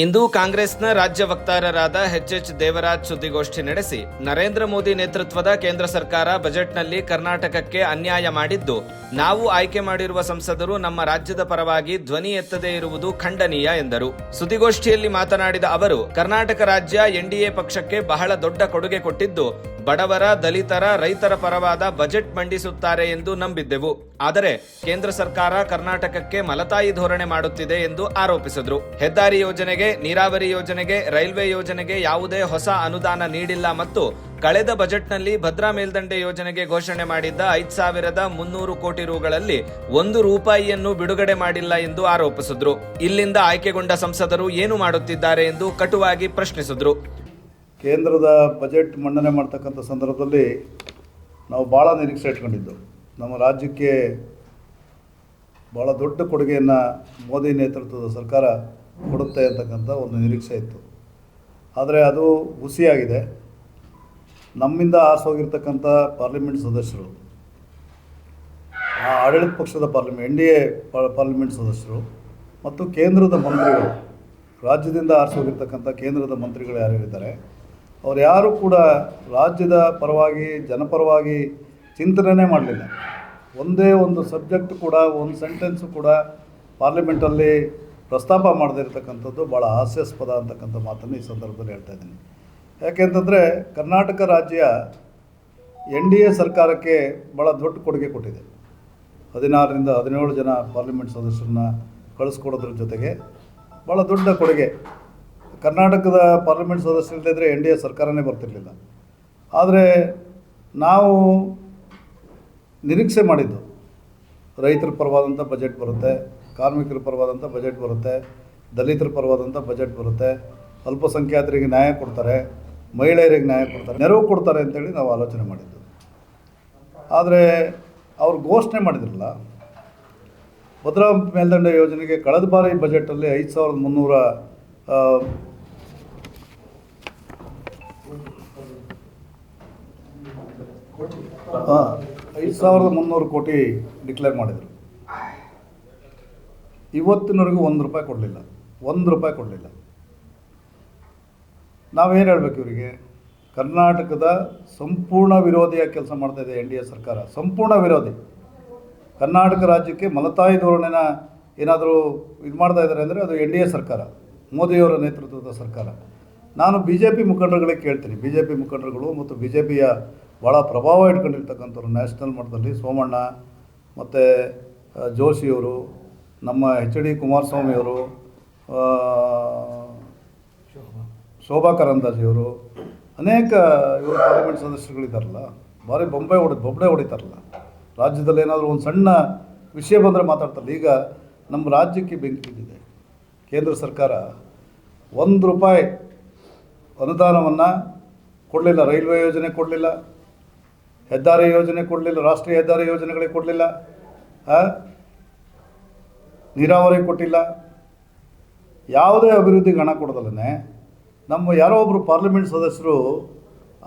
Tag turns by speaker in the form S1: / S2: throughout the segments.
S1: ಇಂದು ಕಾಂಗ್ರೆಸ್ನ ರಾಜ್ಯ ವಕ್ತಾರರಾದ ಎಚ್ ದೇವರಾಜ್ ಸುದ್ದಿಗೋಷ್ಠಿ ನಡೆಸಿ ನರೇಂದ್ರ ಮೋದಿ ನೇತೃತ್ವದ ಕೇಂದ್ರ ಸರ್ಕಾರ ಬಜೆಟ್ನಲ್ಲಿ ಕರ್ನಾಟಕಕ್ಕೆ ಅನ್ಯಾಯ ಮಾಡಿದ್ದು, ನಾವು ಆಯ್ಕೆ ಮಾಡಿರುವ ಸಂಸದರು ನಮ್ಮ ರಾಜ್ಯದ ಪರವಾಗಿ ಧ್ವನಿ ಎತ್ತದೇ ಇರುವುದು ಖಂಡನೀಯ ಎಂದರು. ಸುದ್ದಿಗೋಷ್ಠಿಯಲ್ಲಿ ಮಾತನಾಡಿದ ಅವರು, ಕರ್ನಾಟಕ ರಾಜ್ಯ ಎನ್ಡಿಎ ಪಕ್ಷಕ್ಕೆ ಬಹಳ ದೊಡ್ಡ ಕೊಡುಗೆ ಕೊಟ್ಟಿದ್ದು, ಬಡವರ, ದಲಿತರ, ರೈತರ ಪರವಾದ ಬಜೆಟ್ ಮಂಡಿಸುತ್ತಾರೆ ಎಂದು ನಂಬಿದ್ದೆವು. ಆದರೆ ಕೇಂದ್ರ ಸರ್ಕಾರ ಕರ್ನಾಟಕಕ್ಕೆ ಮಲತಾಯಿ ಧೋರಣೆ ಮಾಡುತ್ತಿದೆ ಎಂದು ಆರೋಪಿಸಿದರು. ಹೆದ್ದಾರಿ ಯೋಜನೆಗೆ, ನೀರಾವರಿ ಯೋಜನೆಗೆ, ರೈಲ್ವೆ ಯೋಜನೆಗೆ ಯಾವುದೇ ಹೊಸ ಅನುದಾನ ನೀಡಿಲ್ಲ ಮತ್ತು ಕಳೆದ ಬಜೆಟ್ನಲ್ಲಿ ಭದ್ರಾ ಮೇಲ್ದಂಡೆ ಯೋಜನೆಗೆ ಘೋಷಣೆ ಮಾಡಿದ್ದ 5,300 ಕೋಟಿ ರೂಗಳಲ್ಲಿ 1 ರೂಪಾಯಿಯನ್ನು ಬಿಡುಗಡೆ ಮಾಡಿಲ್ಲ ಎಂದು ಆರೋಪಿಸಿದ್ರು. ಇಲ್ಲಿಂದ ಆಯ್ಕೆಗೊಂಡ ಸಂಸದರು ಏನು ಮಾಡುತ್ತಿದ್ದಾರೆ ಎಂದು ಕಟುವಾಗಿ ಪ್ರಶ್ನಿಸಿದ್ರು.
S2: ಕೇಂದ್ರದ ಬಜೆಟ್ ಮಂಡನೆ ಮಾಡ್ತಕ್ಕಂಥ ಸಂದರ್ಭದಲ್ಲಿ ನಾವು ಭಾಳ ನಿರೀಕ್ಷೆ ಇಟ್ಕೊಂಡಿದ್ದು, ನಮ್ಮ ರಾಜ್ಯಕ್ಕೆ ಭಾಳ ದೊಡ್ಡ ಕೊಡುಗೆಯನ್ನು ಮೋದಿ ನೇತೃತ್ವದ ಸರ್ಕಾರ ಕೊಡುತ್ತೆ ಅಂತಕ್ಕಂಥ ಒಂದು ನಿರೀಕ್ಷೆ ಇತ್ತು. ಆದರೆ ಅದು ಹುಸಿಯಾಗಿದೆ. ನಮ್ಮಿಂದ ಆರಿಸೋಗಿರ್ತಕ್ಕಂಥ ಪಾರ್ಲಿಮೆಂಟ್ ಸದಸ್ಯರು, ಆಡಳಿತ ಪಕ್ಷದ ಎನ್ಡಿಎ ಪಾರ್ಲಿಮೆಂಟ್ ಸದಸ್ಯರು ಮತ್ತು ಕೇಂದ್ರದ ಮಂತ್ರಿಗಳು, ರಾಜ್ಯದಿಂದ ಆರಿಸೋಗಿರ್ತಕ್ಕಂಥ ಕೇಂದ್ರದ ಮಂತ್ರಿಗಳು ಯಾರ್ಯಾರಿದ್ದಾರೆ ಅವ್ರು ಯಾರೂ ಕೂಡ ರಾಜ್ಯದ ಪರವಾಗಿ, ಜನಪರವಾಗಿ ಚಿಂತನೆ ಮಾಡಲಿಲ್ಲ. ಒಂದೇ ಒಂದು ಸಬ್ಜೆಕ್ಟ್ ಕೂಡ, ಒಂದು ಸೆಂಟೆನ್ಸು ಕೂಡ ಪಾರ್ಲಿಮೆಂಟಲ್ಲಿ ಪ್ರಸ್ತಾಪ ಮಾಡದೇ ಇರತಕ್ಕಂಥದ್ದು ಭಾಳ ಹಾಸ್ಯಾಸ್ಪದ ಅಂತಕ್ಕಂಥ ಮಾತನ್ನು ಈ ಸಂದರ್ಭದಲ್ಲಿ ಹೇಳ್ತಾ ಇದ್ದೀನಿ. ಯಾಕೆಂತಂದರೆ ಕರ್ನಾಟಕ ರಾಜ್ಯ ಎನ್ಡಿಎ ಸರ್ಕಾರಕ್ಕೆ ಭಾಳ ದೊಡ್ಡ ಕೊಡುಗೆ ಕೊಟ್ಟಿದೆ. 16ರಿಂದ 17 ಜನ ಪಾರ್ಲಿಮೆಂಟ್ ಸದಸ್ಯರನ್ನ ಕಳಿಸ್ಕೊಡೋದ್ರ ಜೊತೆಗೆ ಭಾಳ ದೊಡ್ಡ ಕೊಡುಗೆ. ಕರ್ನಾಟಕದ ಪಾರ್ಲಿಮೆಂಟ್ ಸದಸ್ಯರಿಲ್ಲದಿದ್ದರೆ ಎನ್ಡಿಎ ಸರ್ಕಾರನೇ ಬರ್ತಿರಲಿಲ್ಲ. ಆದರೆ ನಾವು ನಿರೀಕ್ಷೆ ಮಾಡಿದ್ದು, ರೈತರ ಪರವಾದಂಥ ಬಜೆಟ್ ಬರುತ್ತೆ, ಕಾರ್ಮಿಕರ ಪರವಾದಂಥ ಬಜೆಟ್ ಬರುತ್ತೆ, ದಲಿತರ ಪರವಾದಂಥ ಬಜೆಟ್ ಬರುತ್ತೆ, ಅಲ್ಪಸಂಖ್ಯಾತರಿಗೆ ನ್ಯಾಯ ಕೊಡ್ತಾರೆ, ಮಹಿಳೆಯರಿಗೆ ನ್ಯಾಯ ಕೊಡ್ತಾರೆ, ನೆರವು ಕೊಡ್ತಾರೆ ಅಂತೇಳಿ ನಾವು ಆಲೋಚನೆ ಮಾಡಿದ್ದು. ಆದರೆ ಅವ್ರು ಘೋಷಣೆ ಮಾಡಿದ್ರಲ್ಲ, ಭದ್ರಾ ಮೇಲ್ದಂಡೆ ಯೋಜನೆಗೆ ಕಳೆದ ಬಾರಿ ಬಜೆಟಲ್ಲಿ 5,300 ಕೋಟಿ ಡಿಕ್ಲೇರ್ ಮಾಡಿದರು. ಇವತ್ತಿನವರೆಗೂ 1 ರೂಪಾಯಿ ಕೊಡಲಿಲ್ಲ. 1 ರೂಪಾಯಿ ಕೊಡಲಿಲ್ಲ. ನಾವೇನು ಹೇಳಬೇಕು ಇವರಿಗೆ? ಕರ್ನಾಟಕದ ಸಂಪೂರ್ಣ ವಿರೋಧಿಯಾಗಿ ಕೆಲಸ ಮಾಡ್ತಾಯಿದೆ ಎನ್ ಡಿ ಎ ಸರ್ಕಾರ, ಸಂಪೂರ್ಣ ವಿರೋಧಿ. ಕರ್ನಾಟಕ ರಾಜ್ಯಕ್ಕೆ ಮಲತಾಯಿ ಧೋರಣೆನ ಏನಾದರೂ ಇದು ಮಾಡ್ತಾ ಇದ್ದಾರೆ ಅಂದರೆ ಅದು ಎನ್ ಡಿ ಎ ಸರ್ಕಾರ, ಮೋದಿಯವರ ನೇತೃತ್ವದ ಸರ್ಕಾರ. ನಾನು ಬಿ ಜೆ ಪಿ ಮುಖಂಡರುಗಳಿಗೆ ಕೇಳ್ತೀನಿ, ಬಿ ಜೆ ಪಿ ಮುಖಂಡರುಗಳು ಮತ್ತು ಬಿ ಜೆ ಪಿಯ ಭಾಳ ಪ್ರಭಾವ ಇಟ್ಕೊಂಡಿರ್ತಕ್ಕಂಥವ್ರು ನ್ಯಾಷನಲ್ ಮಟ್ಟದಲ್ಲಿ, ಸೋಮಣ್ಣ ಮತ್ತು ಜೋಶಿಯವರು, ನಮ್ಮ ಎಚ್.ಡಿ. ಕುಮಾರಸ್ವಾಮಿಯವರು, ಶೋಭಾ ಕರಂದ್ಲಾಜೆಯವರು, ಅನೇಕ ಇವರು ಪಾರ್ಲಿಮೆಂಟ್ ಸದಸ್ಯರುಗಳಿದ್ದಾರಲ್ಲ, ಭಾರಿ ಬೊಬ್ಬೆ ಹೊಡಿತಾರಲ್ಲ. ರಾಜ್ಯದಲ್ಲಿ ಏನಾದರೂ ಒಂದು ಸಣ್ಣ ವಿಷಯ ಬಂದರೆ ಮಾತಾಡ್ತಾರಲ್ಲ. ಈಗ ನಮ್ಮ ರಾಜ್ಯಕ್ಕೆ ಬೆಂಕಿ ಬಿದ್ದಿದೆ. ಕೇಂದ್ರ ಸರ್ಕಾರ 1 ರೂಪಾಯಿ ಅನುದಾನವನ್ನು ಕೊಡಲಿಲ್ಲ. ರೈಲ್ವೆ ಯೋಜನೆ ಕೊಡಲಿಲ್ಲ, ಹೆದ್ದಾರಿ ಯೋಜನೆ ಕೊಡಲಿಲ್ಲ, ರಾಷ್ಟ್ರೀಯ ಹೆದ್ದಾರಿ ಯೋಜನೆಗಳಿಗೆ ಕೊಡಲಿಲ್ಲ, ನೀರಾವರಿ ಕೊಟ್ಟಿಲ್ಲ. ಯಾವುದೇ ಅಭಿವೃದ್ಧಿಗೆ ಹಣ ಕೊಡೋದಲ್ಲೇ ನಮ್ಮ ಯಾರೋ ಒಬ್ಬರು ಪಾರ್ಲಿಮೆಂಟ್ ಸದಸ್ಯರು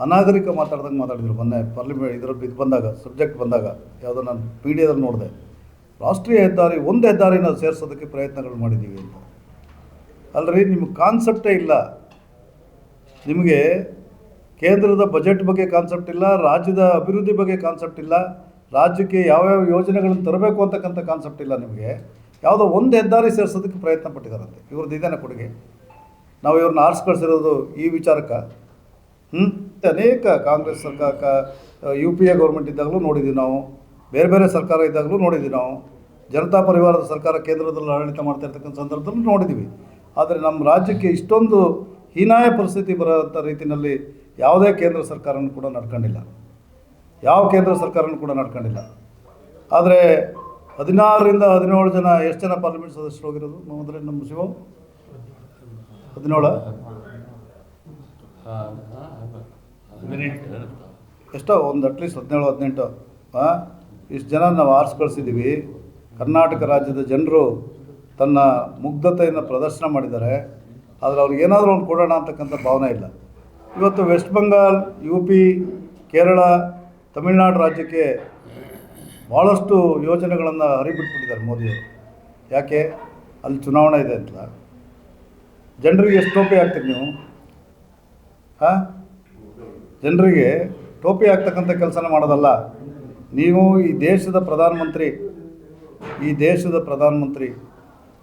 S2: ಅನಾಗರಿಕ ಮಾತಾಡಿದ್ರು ಮೊನ್ನೆ ಪಾರ್ಲಿಮೆಂಟ್ ಇದು ಬಂದಾಗ, ಸಬ್ಜೆಕ್ಟ್ ಬಂದಾಗ, ಯಾವುದೋ ನಾನು ಮೀಡಿಯಾದಲ್ಲಿ ನೋಡಿದೆ. ರಾಷ್ಟ್ರೀಯ ಹೆದ್ದಾರಿ, ಒಂದು ಹೆದ್ದಾರಿನ ಸೇರಿಸೋದಕ್ಕೆ ಪ್ರಯತ್ನಗಳು ಮಾಡಿದ್ದೀವಿ ಅಂತ. ಅಲ್ಲರಿ, ನಿಮಗೆ ಕಾನ್ಸೆಪ್ಟೇ ಇಲ್ಲ. ನಿಮಗೆ ಕೇಂದ್ರದ ಬಜೆಟ್ ಬಗ್ಗೆ ಕಾನ್ಸೆಪ್ಟ್ ಇಲ್ಲ, ರಾಜ್ಯದ ಅಭಿವೃದ್ಧಿ ಬಗ್ಗೆ ಕಾನ್ಸೆಪ್ಟ್ ಇಲ್ಲ, ರಾಜ್ಯಕ್ಕೆ ಯಾವ್ಯಾವ ಯೋಜನೆಗಳನ್ನು ತರಬೇಕು ಅಂತಕ್ಕಂಥ ಕಾನ್ಸೆಪ್ಟ್ ಇಲ್ಲ ನಿಮಗೆ. ಯಾವುದೋ ಒಂದು ಹೆದ್ದಾರಿ ಸೇರಿಸೋದಕ್ಕೆ ಪ್ರಯತ್ನ ಪಟ್ಟಿದ್ದಾರಂತೆ. ಇವ್ರದ್ದು ಇದೇನ ಕೊಡುಗೆ? ನಾವು ಇವ್ರನ್ನ ಆರಿಸಿ ಕಳಿಸಿರೋದು ಈ ವಿಚಾರಕ್ಕೆ. ಅನೇಕ ಕಾಂಗ್ರೆಸ್ ಸರ್ಕಾರ, ಯು ಪಿ ಎ ಗೌರ್ಮೆಂಟ್ ಇದ್ದಾಗಲೂ ನೋಡಿದ್ದೀವಿ ನಾವು, ಬೇರೆ ಬೇರೆ ಸರ್ಕಾರ ಇದ್ದಾಗಲೂ ನೋಡಿದ್ದೀವಿ ನಾವು, ಜನತಾ ಪರಿವಾರದ ಸರ್ಕಾರ ಕೇಂದ್ರದಲ್ಲಿ ಆಡಳಿತ ಮಾಡ್ತಾ ಇರ್ತಕ್ಕಂಥ ಸಂದರ್ಭದಲ್ಲೂ ನೋಡಿದ್ದೀವಿ. ಆದರೆ ನಮ್ಮ ರಾಜ್ಯಕ್ಕೆ ಇಷ್ಟೊಂದು ಹೀನಾಯ ಪರಿಸ್ಥಿತಿ ಬರೋಂಥ ರೀತಿಯಲ್ಲಿ ಯಾವುದೇ ಕೇಂದ್ರ ಸರ್ಕಾರನೂ ಕೂಡ ನಡ್ಕೊಂಡಿಲ್ಲ. ಯಾವ ಕೇಂದ್ರ ಸರ್ಕಾರನೂ ಕೂಡ ನಡ್ಕೊಂಡಿಲ್ಲ. ಆದರೆ 16ರಿಂದ 17 ಜನ, ಎಷ್ಟು ಜನ ಪಾರ್ಲಿಮೆಂಟ್ ಸದಸ್ಯರು ಹೋಗಿರೋದು ಅಂದರೆ ನಮ್ಮ ಶಿವ 17 ಎಷ್ಟೋ ಒಂದು ಅಟ್ಲೀಸ್ಟ್ 17-18 ಇಷ್ಟು ಜನ ನಾವು ಆರಿಸಿ ಕಳಿಸಿದ್ದೀವಿ. ಕರ್ನಾಟಕ ರಾಜ್ಯದ ಜನರು ತನ್ನ ಮುಗ್ಧತೆಯನ್ನು ಪ್ರದರ್ಶನ ಮಾಡಿದ್ದಾರೆ. ಆದರೆ ಅವ್ರಿಗೆ ಏನಾದರೂ ಒಂದು ಕೊಡೋಣ ಅಂತಕ್ಕಂಥ ಭಾವನೆ ಇಲ್ಲ. ಇವತ್ತು ವೆಸ್ಟ್ ಬೆಂಗಾಲ್, ಯು ಪಿ, ಕೇರಳ, ತಮಿಳುನಾಡು ರಾಜ್ಯಕ್ಕೆ ಭಾಳಷ್ಟು ಯೋಜನೆಗಳನ್ನು ಹರಿಬಿಟ್ಬಿಟ್ಟಿದ್ದಾರೆ ಮೋದಿಯವರು. ಯಾಕೆ? ಅಲ್ಲಿ ಚುನಾವಣೆ ಇದೆ ಅಂತ. ಜನರಿಗೆ ಎಷ್ಟು ಟೋಪಿ ಹಾಕ್ತೀರಿ ನೀವು? ಹಾಂ, ಜನರಿಗೆ ಟೋಪಿ ಹಾಕ್ತಕ್ಕಂಥ ಕೆಲಸನ ಮಾಡೋದಲ್ಲ. ನೀವು ಈ ದೇಶದ ಪ್ರಧಾನಮಂತ್ರಿ,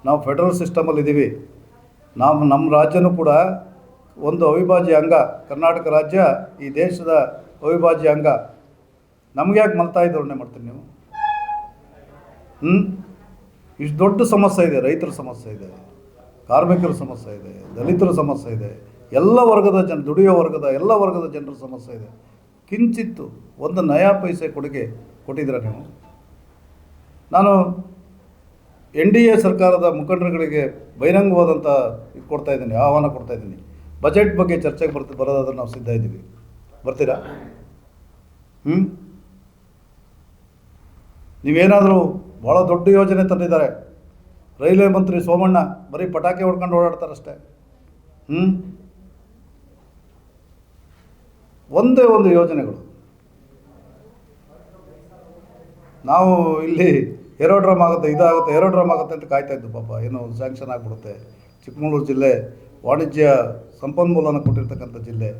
S2: ನಾವು ಫೆಡರಲ್ ಸಿಸ್ಟಮಲ್ಲಿ ಇದ್ದೀವಿ. ನಮ್ಮ ರಾಜ್ಯನೂ ಕೂಡ ಒಂದು ಅವಿಭಾಜ್ಯ ಅಂಗ. ಕರ್ನಾಟಕ ರಾಜ್ಯ ಈ ದೇಶದ ಅವಿಭಾಜ್ಯ ಅಂಗ. ನಮ್ಗೆ ಯಾಕೆ ಮಲ್ತಾಯಿ ಧೋರಣೆ ಮಾಡ್ತೀರಿ ನೀವು? ಇಷ್ಟು ದೊಡ್ಡ ಸಮಸ್ಯೆ ಇದೆ. ರೈತರ ಸಮಸ್ಯೆ ಇದೆ, ಕಾರ್ಮಿಕರ ಸಮಸ್ಯೆ ಇದೆ, ದಲಿತರ ಸಮಸ್ಯೆ ಇದೆ, ಎಲ್ಲ ವರ್ಗದ ದುಡಿಯೋ ವರ್ಗದ ಎಲ್ಲ ವರ್ಗದ ಜನರ ಸಮಸ್ಯೆ ಇದೆ. ಕಿಂಚಿತ್ತು ಒಂದು ನಯಾ ಪೈಸೆ ಕೊಡುಗೆ ಕೊಟ್ಟಿದ್ದೀರ ನೀವು? ನಾನು NDA ಸರ್ಕಾರದ ಮುಖಂಡರುಗಳಿಗೆ ಬಹಿರಂಗವಾದಂಥ ಇದು ಕೊಡ್ತಾಯಿದ್ದೀನಿ, ಆಹ್ವಾನ ಕೊಡ್ತಾಯಿದ್ದೀನಿ. ಬಜೆಟ್ ಬಗ್ಗೆ ಚರ್ಚೆಗೆ ಬರೋದಾದ್ರೆ ನಾವು ಸಿದ್ಧ ಇದ್ದೀವಿ. ಬರ್ತೀರಾ? ನೀವೇನಾದರೂ ಭಾಳ ದೊಡ್ಡ ಯೋಜನೆ ತಂದಿದ್ದಾರೆ. ರೈಲ್ವೆ ಮಂತ್ರಿ ಸೋಮಣ್ಣ ಬರೀ ಪಟಾಕಿ ಹೊಡ್ಕೊಂಡು ಓಡಾಡ್ತಾರಷ್ಟೇ. ಒಂದೇ ಒಂದು ಯೋಜನೆಗಳು. ನಾವು ಇಲ್ಲಿ ಏರೋಡ್ರಮ್ ಆಗುತ್ತೆ, ಇದಾಗುತ್ತೆ, ಏರೋಡ್ರಮ್ ಆಗುತ್ತೆ ಅಂತ ಕಾಯ್ತಾ ಇದ್ದು. ಪಾಪ ಏನೋ ಸ್ಯಾಂಕ್ಷನ್ ಆಗಿಬಿಡುತ್ತೆ. ಚಿಕ್ಕಮಗಳೂರು ಜಿಲ್ಲೆ ವಾಣಿಜ್ಯ ಸಂಪನ್ಮೂಲನ ಕೊಟ್ಟಿರ್ತಕ್ಕಂಥ ಜಿಲ್ಲೆ.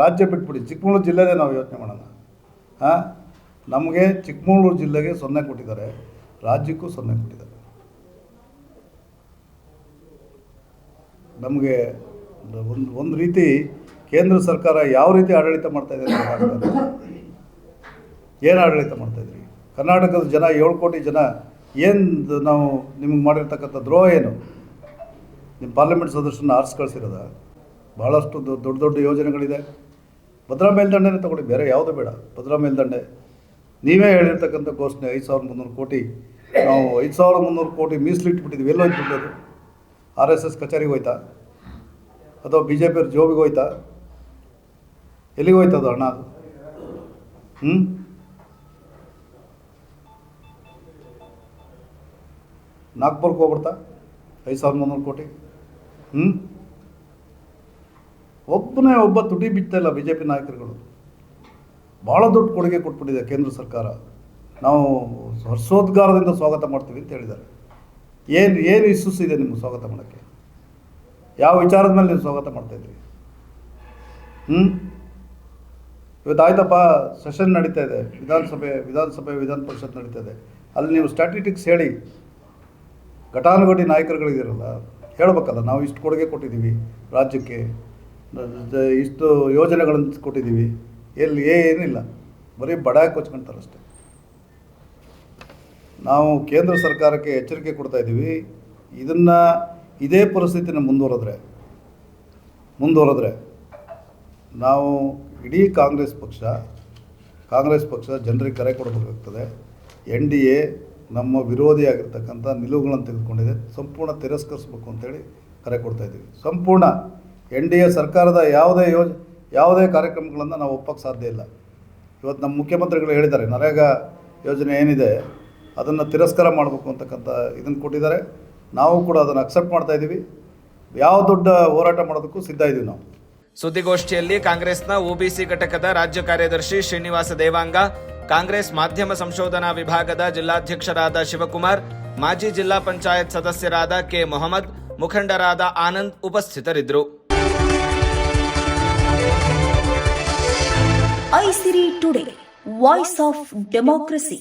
S2: ರಾಜ್ಯ ಬಿಟ್ಬಿಡಿ, ಚಿಕ್ಕಮಗಳೂರು ಜಿಲ್ಲೆನೇ ನಾವು ಯೋಚನೆ ಮಾಡೋಣ. ನಮಗೆ ಚಿಕ್ಕಮಗಳೂರು ಜಿಲ್ಲೆಗೆ 0 ಕೊಟ್ಟಿದ್ದಾರೆ, ರಾಜ್ಯಕ್ಕೂ 0 ಕೊಟ್ಟಿದ್ದಾರೆ. ನಮಗೆ ಒಂದು ರೀತಿ ಕೇಂದ್ರ ಸರ್ಕಾರ ಯಾವ ರೀತಿ ಆಡಳಿತ ಮಾಡ್ತಾಯಿದೆ ಅಂತ ಏನು ಆಡಳಿತ ಮಾಡ್ತಾಯಿದ್ರಿ? ಕರ್ನಾಟಕದ ಜನ 7 ಕೋಟಿ ಜನ ಏನು ನಾವು ನಿಮಗೆ ಮಾಡಿರ್ತಕ್ಕಂಥ ದ್ರೋಹ ಏನು? ನಿಮ್ಮ ಪಾರ್ಲಿಮೆಂಟ್ ಸದಸ್ಯರನ್ನ ಆರಿಸಿ ಕಳಿಸಿರೋದ? ಭಾಳಷ್ಟು ದೊಡ್ಡ ಯೋಜನೆಗಳಿದೆ. ಭದ್ರಾ ಮೇಲ್ದಂಡೆನೇ ತಗೊಳ್ಳಿ, ಬೇರೆ ಯಾವುದೂ ಬೇಡ. ಭದ್ರಾ ಮೇಲ್ದಂಡೆ ನೀವೇ ಹೇಳಿರ್ತಕ್ಕಂಥ ಘೋಷಣೆ 5300 ಕೋಟಿ. ನಾವು 5300 ಕೋಟಿ ಮೀಸಲಿಟ್ಬಿಟ್ಟಿದ್ವಿ. ಎಲ್ಲೋಯ್ತು ದುಡ್ಡು? RSS ಕಚೇರಿಗೆ ಹೋಯ್ತಾ? ಅಥವಾ BJP ಅವ್ರ ಜೋಬಿಗೆ ಹೋಯ್ತಾ? ಎಲ್ಲಿಗೆ ಹೋಯ್ತು ಅದು ಹಣ? ಅದು ನಾಗ್ಪುರ್ಗೆ ಹೋಗ್ಬಿಡ್ತಾ 5300 ಕೋಟಿ? ಒಬ್ಬ ತುಟಿ ಬಿಡ್ತಾ ಇಲ್ಲ BJP ನಾಯಕರುಗಳು. ಭಾಳ ದೊಡ್ಡ ಕೊಡುಗೆ ಕೊಟ್ಬಿಟ್ಟಿದೆ ಕೇಂದ್ರ ಸರ್ಕಾರ. ನಾವು ಹರ್ಷೋದ್ಗಾರದಿಂದ ಸ್ವಾಗತ ಮಾಡ್ತೀವಿ ಅಂತ ಹೇಳಿದ್ದಾರೆ. ಏನು ಇಶ್ಯೂಸ್ ಇದೆ ನಿಮ್ಗೆ ಸ್ವಾಗತ ಮಾಡೋಕ್ಕೆ? ಯಾವ ವಿಚಾರದ ಮೇಲೆ ನೀವು ಸ್ವಾಗತ ಮಾಡ್ತಾಯಿದ್ರಿ? ಇವತ್ತು ಆಯ್ತಪ್ಪ, ಸೆಷನ್ ನಡೀತಾ ಇದೆ, ವಿಧಾನ ಪರಿಷತ್ ನಡೀತಾ ಇದೆ. ಅಲ್ಲಿ ನೀವು ಸ್ಟ್ಯಾಟಿಸ್ಟಿಕ್ಸ್ ಹೇಳಿ, ಘಟಾನುಘಟಿ ನಾಯಕರುಗಳಿದಿರಲ್ಲ, ಹೇಳಬೇಕಲ್ಲ. ನಾವು ಇಷ್ಟು ಕೊಡುಗೆ ಕೊಟ್ಟಿದ್ದೀವಿ ರಾಜ್ಯಕ್ಕೆ, ಇಷ್ಟು ಯೋಜನೆಗಳನ್ನು ಕೊಟ್ಟಿದ್ದೀವಿ. ಎಲ್ಲಿ ಏನಿಲ್ಲ, ಬರೀ ಬಡಾಯಿ ಕೊಚ್ಕೊಂತಾರಷ್ಟೆ. ನಾವು ಕೇಂದ್ರ ಸರ್ಕಾರಕ್ಕೆ ಎಚ್ಚರಿಕೆ ಕೊಡ್ತಾಯಿದ್ದೀವಿ. ಇದೇ ಪರಿಸ್ಥಿತಿನ ಮುಂದುವರೆದ್ರೆ ನಾವು ಇಡೀ ಕಾಂಗ್ರೆಸ್ ಪಕ್ಷ ಜನರಿಗೆ ಕರೆ ಕೊಡಬೇಕಾಗ್ತದೆ. NDA ನಮ್ಮ ವಿರೋಧಿಯಾಗಿರ್ತಕ್ಕಂಥ ನಿಲುವುಗಳನ್ನು ತೆಗೆದುಕೊಂಡಿದೆ, ಸಂಪೂರ್ಣ ತಿರಸ್ಕರಿಸಬೇಕು ಅಂತೇಳಿ ಕರೆ ಕೊಡ್ತಾಯಿದ್ದೀವಿ. ಸಂಪೂರ್ಣ NDA ಸರ್ಕಾರದ ಯಾವುದೇ ಕಾರ್ಯಕ್ರಮಗಳನ್ನು ನಾವು ಒಪ್ಪಕ್ಕೆ ಸಾಧ್ಯ ಇಲ್ಲ. ಇವತ್ತು ನಮ್ಮ ಮುಖ್ಯಮಂತ್ರಿಗಳು ಹೇಳಿದ್ದಾರೆ, ನರೇಗಾ ಯೋಜನೆ ಏನಿದೆ ಅದನ್ನು ತಿರಸ್ಕಾರ ಮಾಡಬೇಕು ಅಂತಕ್ಕಂಥ ಇದನ್ನು ಕೊಟ್ಟಿದ್ದಾರೆ. ನಾವು ಕೂಡ ಅದನ್ನು ಅಕ್ಸೆಪ್ಟ್ ಮಾಡ್ತಾಯಿದ್ದೀವಿ. ಯಾವ ದೊಡ್ಡ ಹೋರಾಟ ಮಾಡೋದಕ್ಕೂ ಸಿದ್ಧ ಇದ್ದೀವಿ ನಾವು.
S1: ಸುದ್ದಿಗೋಷ್ಠಿಯಲ್ಲಿ ಕಾಂಗ್ರೆಸ್ನ OBC ಘಟಕದ ರಾಜ್ಯ ಕಾರ್ಯದರ್ಶಿ ಶ್ರೀನಿವಾಸ ದೇವಾಂಗ, ಕಾಂಗ್ರೆಸ್ ಮಾಧ್ಯಮ ಸಂಶೋಧನಾ ವಿಭಾಗದ ಜಿಲ್ಲಾಧ್ಯಕ್ಷರಾದ ಶಿವಕುಮಾರ್, ಮಾಜಿ ಜಿಲ್ಲಾ ಪಂಚಾಯತ್ ಸದಸ್ಯರಾದ K. ಮೊಹಮ್ಮದ್, ಮುಖಂಡರಾದ ಆನಂದ್ ಉಪಸ್ಥಿತರಿದ್ದರು.
S3: ಐಸಿರಿ ಟುಡೇ, ವಾಯ್ಸ್ ಆಫ್ ಡೆಮೋಕ್ರಸಿ.